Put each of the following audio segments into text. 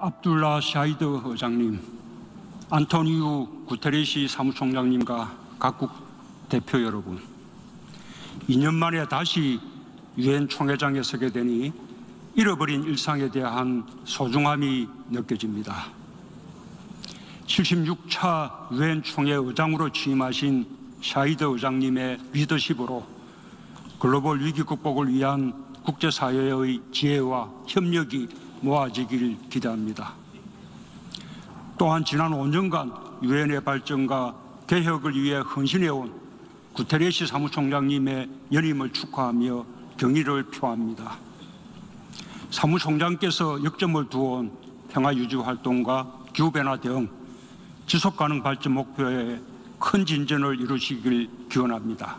압둘라 샤히드 의장님, 안토니우 구테레시 사무총장님과 각국 대표 여러분, 2년 만에 다시 유엔 총회장에 서게 되니 잃어버린 일상에 대한 소중함이 느껴집니다. 76차 유엔 총회 의장으로 취임하신 샤히드 의장님의 리더십으로 글로벌 위기 극복을 위한 국제사회의 지혜와 협력이 모아지길 기대합니다. 또한 지난 5년간 유엔의 발전과 개혁을 위해 헌신해온 구테레시 사무총장님의 연임을 축하하며 경의를 표합니다. 사무총장께서 역점을 두어온 평화유지 활동과 기후변화 등 지속가능 발전 목표에 큰 진전을 이루시길 기원합니다.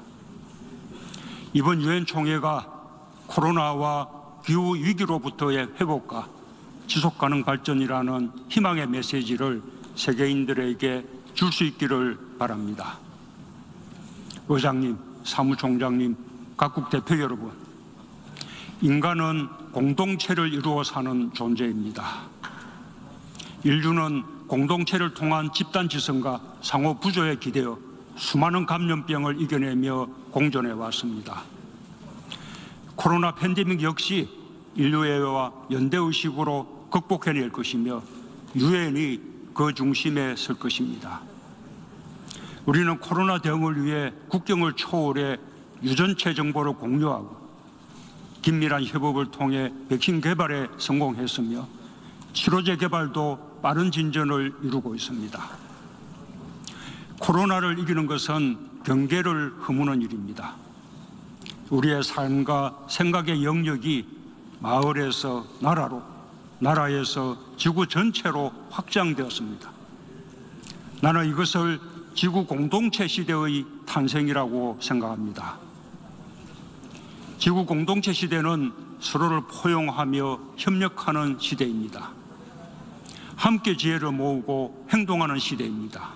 이번 유엔 총회가 코로나와 기후 위기로부터의 회복과 지속가능 발전이라는 희망의 메시지를 세계인들에게 줄 수 있기를 바랍니다. 의장님, 사무총장님, 각국 대표 여러분, 인간은 공동체를 이루어 사는 존재입니다. 인류는 공동체를 통한 집단지성과 상호 부조에 기대어 수많은 감염병을 이겨내며 공존해 왔습니다. 코로나 팬데믹 역시 인류애와 연대의식으로 극복해낼 것이며 유엔이 그 중심에 설 것입니다. 우리는 코로나 대응을 위해 국경을 초월해 유전체 정보를 공유하고 긴밀한 협업을 통해 백신 개발에 성공했으며 치료제 개발도 빠른 진전을 이루고 있습니다. 코로나를 이기는 것은 경계를 허무는 일입니다. 우리의 삶과 생각의 영역이 마을에서 나라로, 나라에서 지구 전체로 확장되었습니다. 나는 이것을 지구 공동체 시대의 탄생이라고 생각합니다. 지구 공동체 시대는 서로를 포용하며 협력하는 시대입니다. 함께 지혜를 모으고 행동하는 시대입니다.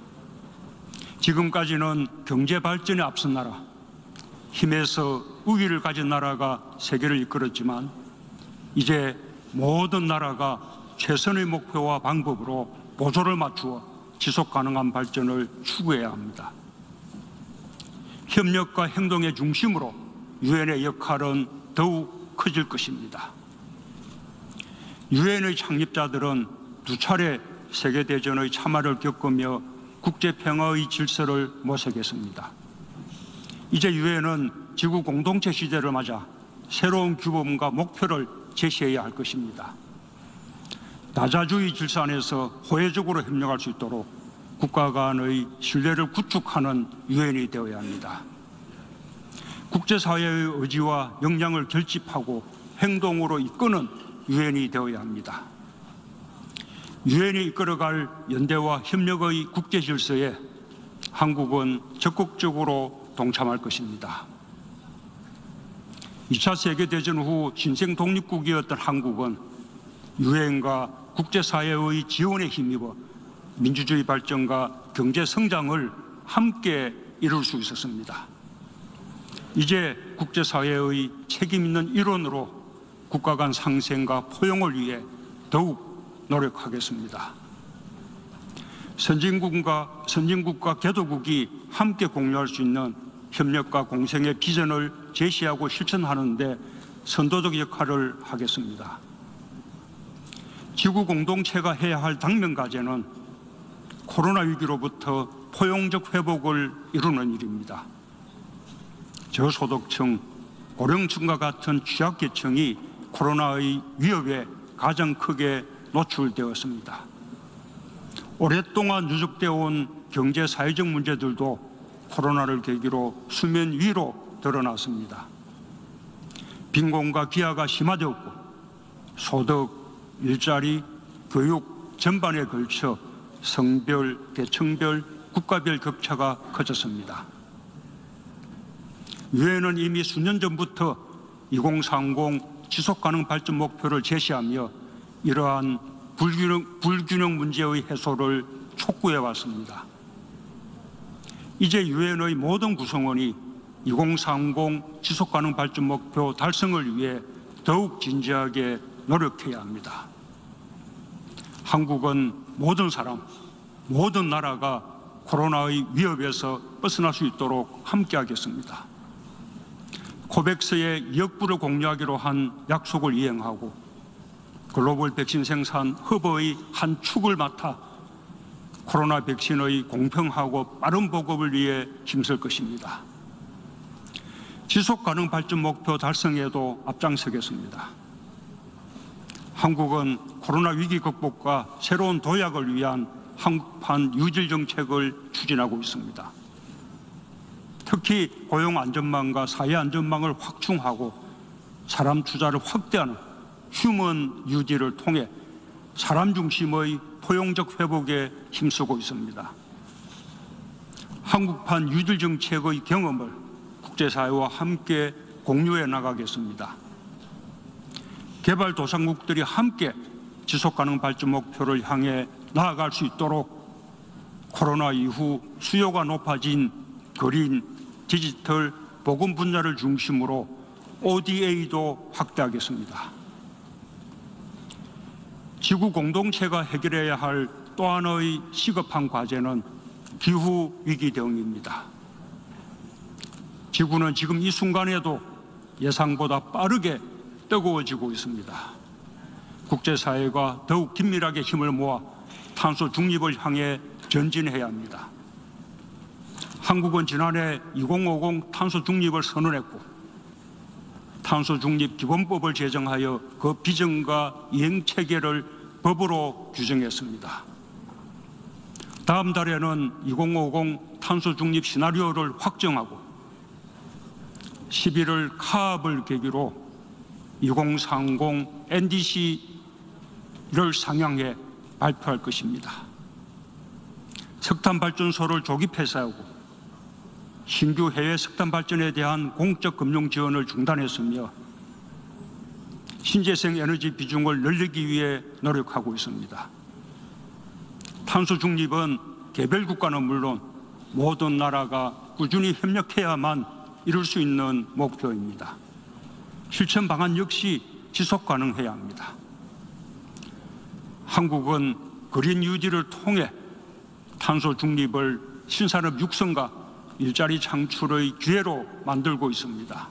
지금까지는 경제 발전에 앞선 나라, 힘에서 우위를 가진 나라가 세계를 이끌었지만 이제 모든 나라가 최선의 목표와 방법으로 보조를 맞추어 지속 가능한 발전을 추구해야 합니다. 협력과 행동의 중심으로 유엔의 역할은 더욱 커질 것입니다. 유엔의 창립자들은 두 차례 세계대전의 참화를 겪으며 국제평화의 질서를 모색했습니다. 이제 유엔은 지구 공동체 시대를 맞아 새로운 규범과 목표를 제시해야 할 것입니다. 다자주의 질서 안에서 호혜적으로 협력할 수 있도록 국가 간의 신뢰를 구축하는 유엔이 되어야 합니다. 국제사회의 의지와 역량을 결집하고 행동으로 이끄는 유엔이 되어야 합니다. 유엔이 이끌어갈 연대와 협력의 국제 질서에 한국은 적극적으로 동참할 것입니다. 2차 세계대전 후 신생 독립국이었던 한국은 유엔과 국제사회의 지원에 힘입어 민주주의 발전과 경제 성장을 함께 이룰 수 있었습니다. 이제 국제사회의 책임 있는 일원으로 국가 간 상생과 포용을 위해 더욱 노력하겠습니다. 선진국과 개도국이 함께 공유할 수 있는 협력과 공생의 비전을 제시하고 실천하는 데 선도적 역할을 하겠습니다. 지구 공동체가 해야 할 당면 과제는 코로나 위기로부터 포용적 회복을 이루는 일입니다. 저소득층, 고령층과 같은 취약계층이 코로나의 위협에 가장 크게 노출되었습니다. 오랫동안 누적되어 온 경제 사회적 문제들도 코로나를 계기로 수면 위로 드러났습니다. 빈곤과 기아가 심화되었고 소득, 일자리, 교육 전반에 걸쳐 성별, 계층별, 국가별 격차가 커졌습니다. 유엔은 이미 수년 전부터 2030 지속가능 발전 목표를 제시하며 이러한 불균형 문제의 해소를 촉구해 왔습니다. 이제 유엔의 모든 구성원이 2030 지속가능 발전 목표 달성을 위해 더욱 진지하게 노력해야 합니다. 한국은 모든 사람, 모든 나라가 코로나의 위협에서 벗어날 수 있도록 함께하겠습니다. 코백스의 2억 불을 공유하기로 한 약속을 이행하고 글로벌 백신 생산 허브의 한 축을 맡아 코로나 백신의 공평하고 빠른 보급을 위해 힘쓸 것입니다. 지속가능 발전 목표 달성에도 앞장서겠습니다. 한국은 코로나 위기 극복과 새로운 도약을 위한 한국판 유질 정책을 추진하고 있습니다. 특히 고용 안전망과 사회 안전망을 확충하고 사람 투자를 확대하는 휴먼 유지를 통해 사람 중심의 포용적 회복에 힘쓰고 있습니다. 한국판 유질 정책의 경험을 국제사회와 함께 공유해 나가겠습니다. 개발도상국들이 함께 지속가능 발전 목표를 향해 나아갈 수 있도록 코로나 이후 수요가 높아진 그린, 디지털, 보건 분야를 중심으로 ODA도 확대하겠습니다. 지구 공동체가 해결해야 할 또 하나의 시급한 과제는 기후위기 대응입니다. 지구는 지금 이 순간에도 예상보다 빠르게 뜨거워지고 있습니다. 국제사회가 더욱 긴밀하게 힘을 모아 탄소 중립을 향해 전진해야 합니다. 한국은 지난해 2050 탄소 중립을 선언했고 탄소 중립 기본법을 제정하여 그 비전과 이행 체계를 법으로 규정했습니다. 다음 달에는 2050 탄소 중립 시나리오를 확정하고 11월 카업을 계기로 2030 NDC를 상향해 발표할 것입니다. 석탄 발전소를 조기 폐쇄하고 신규 해외 석탄 발전에 대한 공적 금융 지원을 중단했으며 신재생 에너지 비중을 늘리기 위해 노력하고 있습니다. 탄소 중립은 개별 국가는 물론 모든 나라가 꾸준히 협력해야만 이룰 수 있는 목표입니다. 실천 방안 역시 지속 가능해야 합니다. 한국은 그린 뉴딜을 통해 탄소 중립을 신산업 육성과 일자리 창출의 기회로 만들고 있습니다.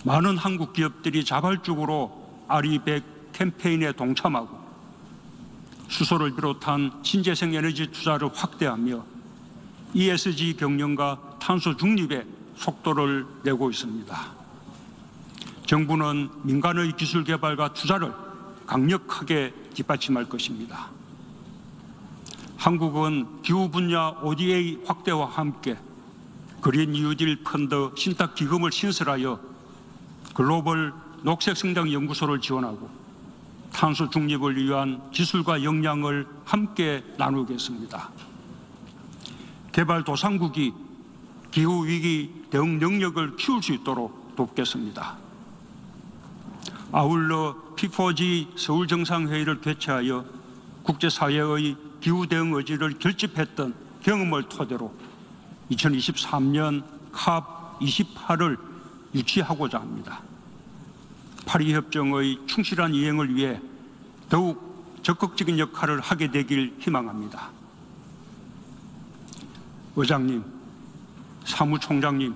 많은 한국 기업들이 자발적으로 RE100 캠페인에 동참하고 수소를 비롯한 신재생 에너지 투자를 확대하며 ESG 경영과 탄소 중립에 속도를 내고 있습니다. 정부는 민간의 기술 개발과 투자를 강력하게 뒷받침할 것입니다. 한국은 기후 분야 ODA 확대와 함께 그린 뉴딜 펀드 신탁 기금을 신설하여 글로벌 녹색 성장 연구소를 지원하고 탄소 중립을 위한 기술과 역량을 함께 나누겠습니다. 개발도상국이 기후위기 대응 능력을 키울 수 있도록 돕겠습니다. 아울러 P4G 서울정상회의를 개최하여 국제사회의 기후대응 의지를 결집했던 경험을 토대로 2023년 COP28을 유치하고자 합니다. 파리협정의 충실한 이행을 위해 더욱 적극적인 역할을 하게 되길 희망합니다. 의장님, 사무총장님,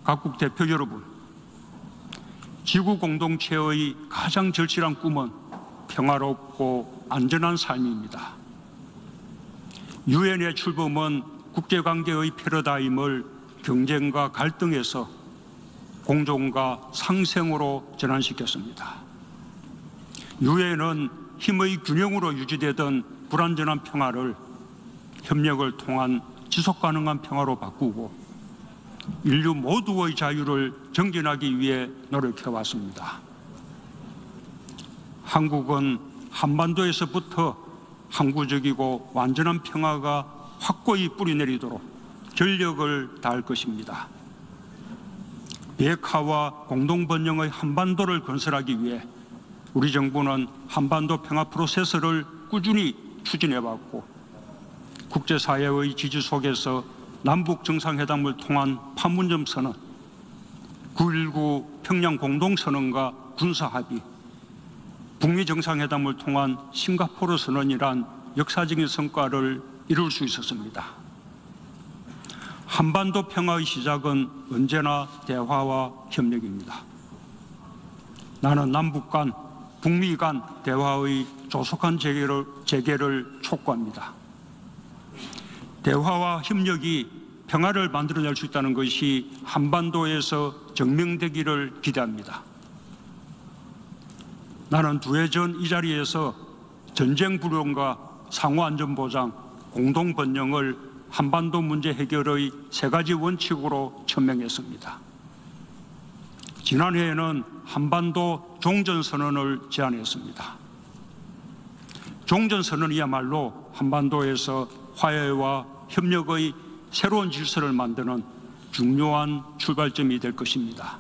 각국 대표 여러분, 지구 공동체의 가장 절실한 꿈은 평화롭고 안전한 삶입니다. 유엔의 출범은 국제관계의 패러다임을 경쟁과 갈등에서 공존과 상생으로 전환시켰습니다. 유엔은 힘의 균형으로 유지되던 불완전한 평화를 협력을 통한 지속가능한 평화로 바꾸고 인류 모두의 자유를 정진하기 위해 노력해왔습니다. 한국은 한반도에서부터 항구적이고 완전한 평화가 확고히 뿌리내리도록 전력을 다할 것입니다. 비핵화와 공동번영의 한반도를 건설하기 위해 우리 정부는 한반도 평화 프로세스를 꾸준히 추진해왔고 국제사회의 지지 속에서 남북 정상회담을 통한 판문점 선언, 9.19 평양 공동선언과 군사합의, 북미 정상회담을 통한 싱가포르 선언이란 역사적인 성과를 이룰 수 있었습니다. 한반도 평화의 시작은 언제나 대화와 협력입니다. 나는 남북 간, 북미 간 대화의 조속한 재개를 촉구합니다. 대화와 협력이 평화를 만들어낼 수 있다는 것이 한반도에서 증명되기를 기대합니다. 나는 2해 전 이 자리에서 전쟁 불용과 상호안전보장, 공동번영을 한반도 문제 해결의 3가지 원칙으로 천명했습니다. 지난해에는 한반도 종전선언을 제안했습니다. 종전선언이야말로 한반도에서 화해와 협력의 새로운 질서를 만드는 중요한 출발점이 될 것입니다.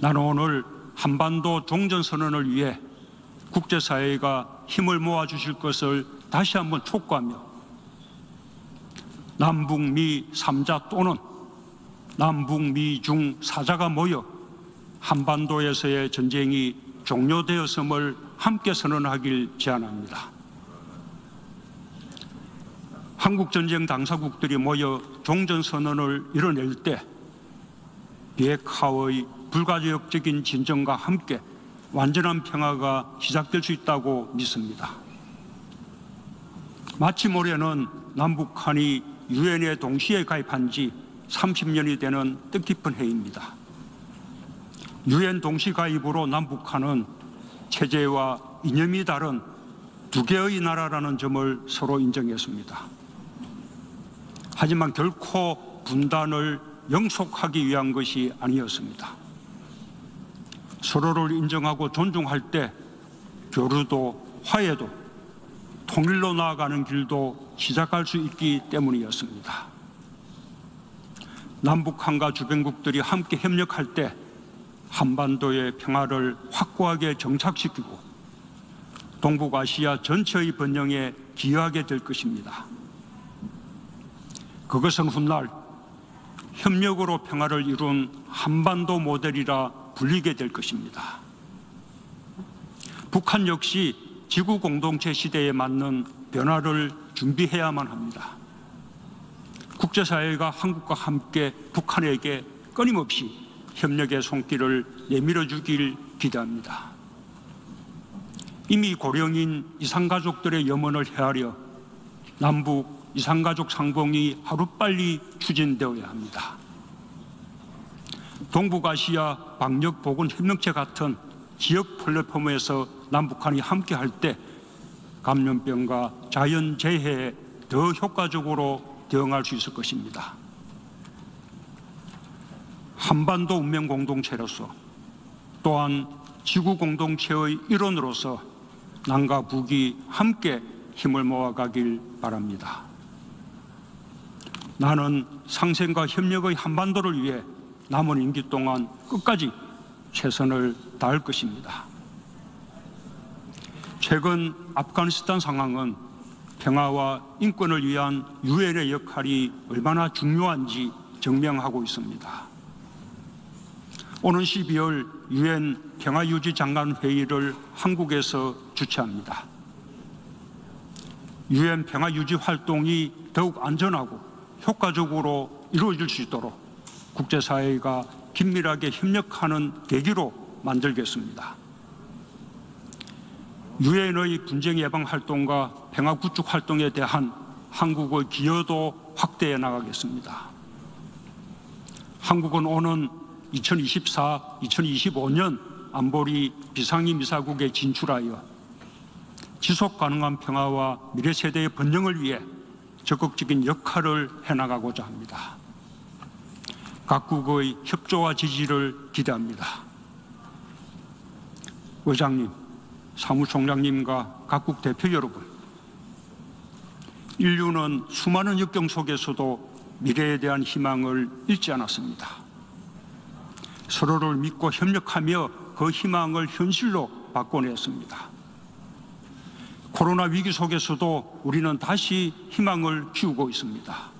나는 오늘 한반도 종전선언을 위해 국제사회가 힘을 모아주실 것을 다시 한번 촉구하며 남북미 3자 또는 남북미 중 4자가 모여 한반도에서의 전쟁이 종료되었음을 함께 선언하길 제안합니다. 한국전쟁 당사국들이 모여 종전선언을 이뤄낼 때 비핵화의 불가역적인 진정과 함께 완전한 평화가 시작될 수 있다고 믿습니다. 마침 올해는 남북한이 유엔에 동시에 가입한 지 30년이 되는 뜻깊은 해입니다. 유엔 동시 가입으로 남북한은 체제와 이념이 다른 2개의 나라라는 점을 서로 인정했습니다. 하지만 결코 분단을 영속하기 위한 것이 아니었습니다. 서로를 인정하고 존중할 때 교류도 화해도 통일로 나아가는 길도 시작할 수 있기 때문이었습니다. 남북한과 주변국들이 함께 협력할 때 한반도의 평화를 확고하게 정착시키고 동북아시아 전체의 번영에 기여하게 될 것입니다. 그것은 훗날 협력으로 평화를 이룬 한반도 모델이라 불리게 될 것입니다. 북한 역시 지구 공동체 시대에 맞는 변화를 준비해야만 합니다. 국제사회가 한국과 함께 북한에게 끊임없이 협력의 손길을 내밀어 주길 기대합니다. 이미 고령인 이산가족들의 염원을 헤아려 남북 이산가족 상봉이 하루빨리 추진되어야 합니다. 동북아시아 방역보건협력체 같은 지역 플랫폼에서 남북한이 함께할 때 감염병과 자연재해에 더 효과적으로 대응할 수 있을 것입니다. 한반도 운명 공동체로서 또한 지구 공동체의 일원으로서 남과 북이 함께 힘을 모아가길 바랍니다. 나는 상생과 협력의 한반도를 위해 남은 임기 동안 끝까지 최선을 다할 것입니다. 최근 아프가니스탄 상황은 평화와 인권을 위한 유엔의 역할이 얼마나 중요한지 증명하고 있습니다. 오는 12월 유엔 평화유지 장관회의를 한국에서 주최합니다. 유엔 평화유지 활동이 더욱 안전하고 효과적으로 이루어질 수 있도록 국제사회가 긴밀하게 협력하는 계기로 만들겠습니다. 유엔의 분쟁 예방 활동과 평화 구축 활동에 대한 한국의 기여도 확대해 나가겠습니다. 한국은 오는 2024-2025년 안보리 비상임이사국에 진출하여 지속 가능한 평화와 미래 세대의 번영을 위해 적극적인 역할을 해나가고자 합니다. 각국의 협조와 지지를 기대합니다. 의장님, 사무총장님과 각국 대표 여러분, 인류는 수많은 역경 속에서도 미래에 대한 희망을 잃지 않았습니다. 서로를 믿고 협력하며 그 희망을 현실로 바꿔냈습니다. 코로나 위기 속에서도 우리는 다시 희망을 키우고 있습니다.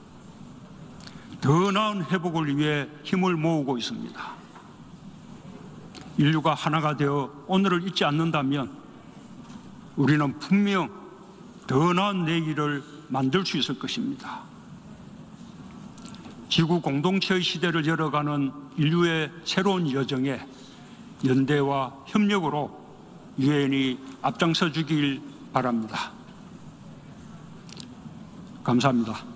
더 나은 회복을 위해 힘을 모으고 있습니다. 인류가 하나가 되어 오늘을 잊지 않는다면 우리는 분명 더 나은 내일을 만들 수 있을 것입니다. 지구 공동체의 시대를 열어가는 인류의 새로운 여정에 연대와 협력으로 유엔이 앞장서 주길 바랍니다. 감사합니다.